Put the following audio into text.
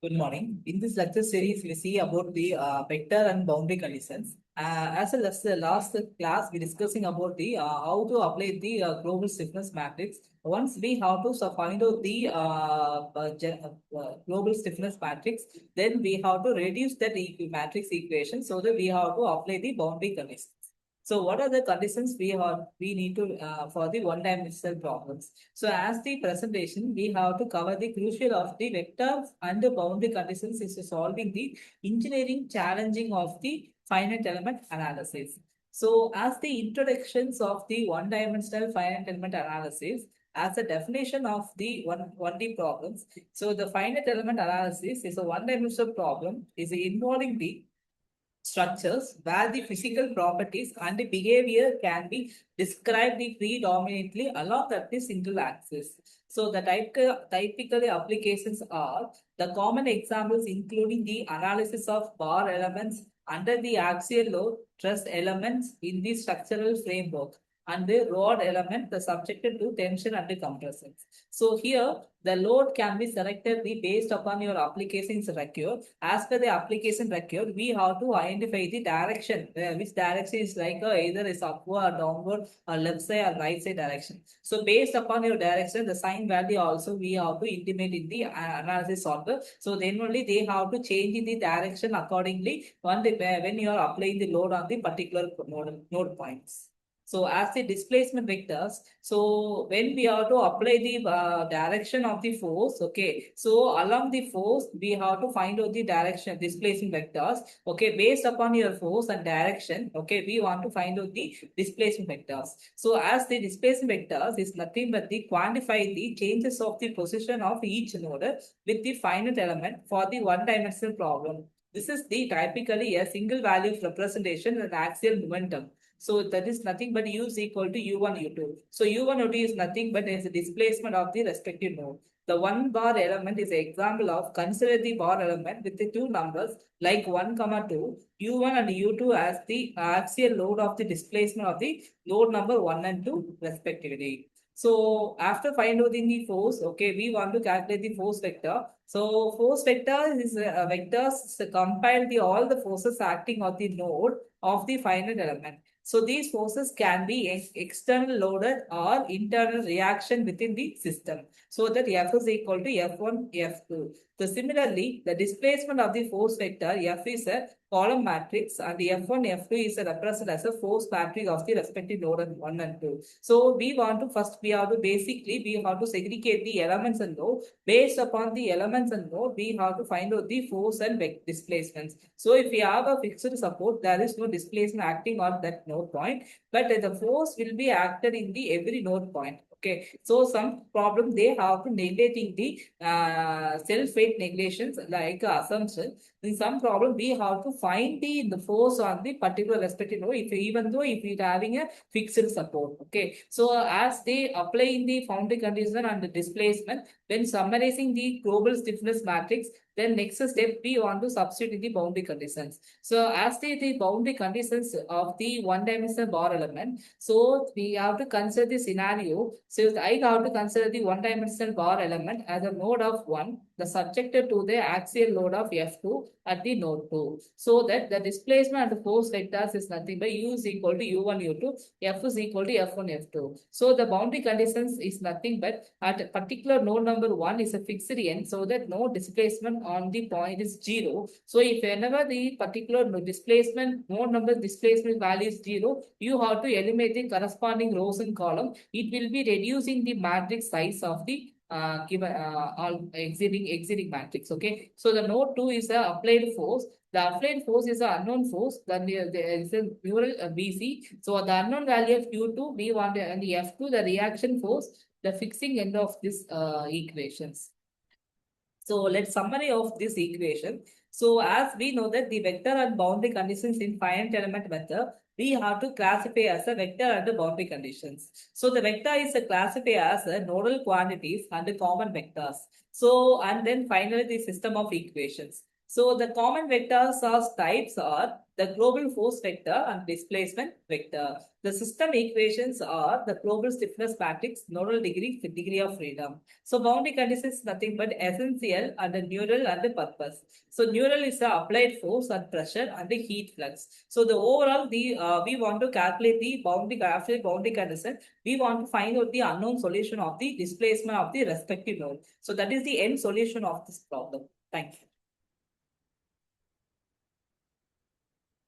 Good morning. In this lecture series, we see about the vector and boundary conditions. As well as the last class, we discussing about the how to apply the global stiffness matrix. Once we have to find out the global stiffness matrix, then we have to reduce that matrix equation so that we have to apply the boundary conditions. So, what are the conditions we need to for the one-dimensional problems? So as the presentation, we have to cover the crucial of the vector and the boundary conditions is solving the engineering challenging of the finite element analysis. So as the introductions of the one-dimensional finite element analysis, as a definition of the 1D problems, so the finite element analysis is a one-dimensional problem is involving the structures where the physical properties and the behavior can be described predominantly along the single axis. So the typical applications are the common examples including the analysis of bar elements under the axial load truss elements in the structural framework and the rod element the subjected to tension and compression. So here the load can be selected based upon your applications required. As per the application required, we have to identify the direction, which direction is like either is upward, downward, or left side or right side direction. So based upon your direction, the sign value also we have to intimate in the analysis solver. So then only they have to change in the direction accordingly when you are applying the load on the particular node points. So as the displacement vectors, so when we have to apply the direction of the force, okay, so along the force, we have to find out the direction, displacement vectors, okay, based upon your force and direction, okay, we want to find out the displacement vectors. So as the displacement vectors is nothing but the quantify the changes of the position of each node with the finite element for the one-dimensional problem. This is the typically a single value representation and axial momentum. So that is nothing but U is equal to U1, U2. So U1, U2 is nothing but is a displacement of the respective node. The one bar element is an example of consider the bar element with the two numbers like 1, 2, U1 and U2 as the axial load of the displacement of the node number 1 and 2 respectively. So after finding the force, okay, we want to calculate the force vector. So force vector is vectors compile the all the forces acting on the node of the finite element. So these forces can be external loaded or internal reaction within the system. So that F is equal to F1, F2. So similarly, the displacement of the force vector F is a column matrix and the F1, F2 is represented as a force matrix of the respective node 1 and 2. So we have to segregate the elements and node. Based upon the elements and node, we have to find out the force and displacements. So if we have a fixed support, there is no displacement acting on that node point, but the force will be acted in the every node point. Okay, so some problem they have to neglecting the self-weight neglections like assumption. In some problem we have to find the force on the particular respective node even though if it having a fixed support. Okay, so as they apply in the boundary condition and the displacement when summarizing the global stiffness matrix, then next step we want to substitute in the boundary conditions. So as the boundary conditions of the one-dimensional bar element, so we have to consider the scenario. So I have to consider the one-dimensional bar element as a node of 1, the subjected to the axial load of F2 at the node 2. So that the displacement and the force vectors is nothing but U is equal to U1, U2, F is equal to F1, F2. So the boundary conditions is nothing but at a particular node number 1 is a fixed end, so that no displacement on the point is 0. So if whenever the particular displacement, node number displacement value is 0, you have to eliminate the corresponding rows and column. It will be reducing the matrix size of the given all exiting matrix. Okay, so the node 2 is a applied force. The applied force is an unknown force. Then there is a mural BC. So the unknown value of Q2, we want and the F2, the reaction force, the fixing end of this equations. So let's summary of this equation. So as we know that the vector and boundary conditions in finite element method, we have to classify as a vector and the boundary conditions. So the vector is classified as a nodal quantities and the common vectors. So and then finally the system of equations. So the common vectors or types are the global force vector and displacement vector. The system equations are the global stiffness matrix, nodal degree of freedom. So boundary conditions is nothing but essential and the neural and the purpose. So neural is the applied force and pressure and the heat flux. So the overall we want to calculate the boundary after boundary condition. We want to find out the unknown solution of the displacement of the respective node. So that is the end solution of this problem. Thank you.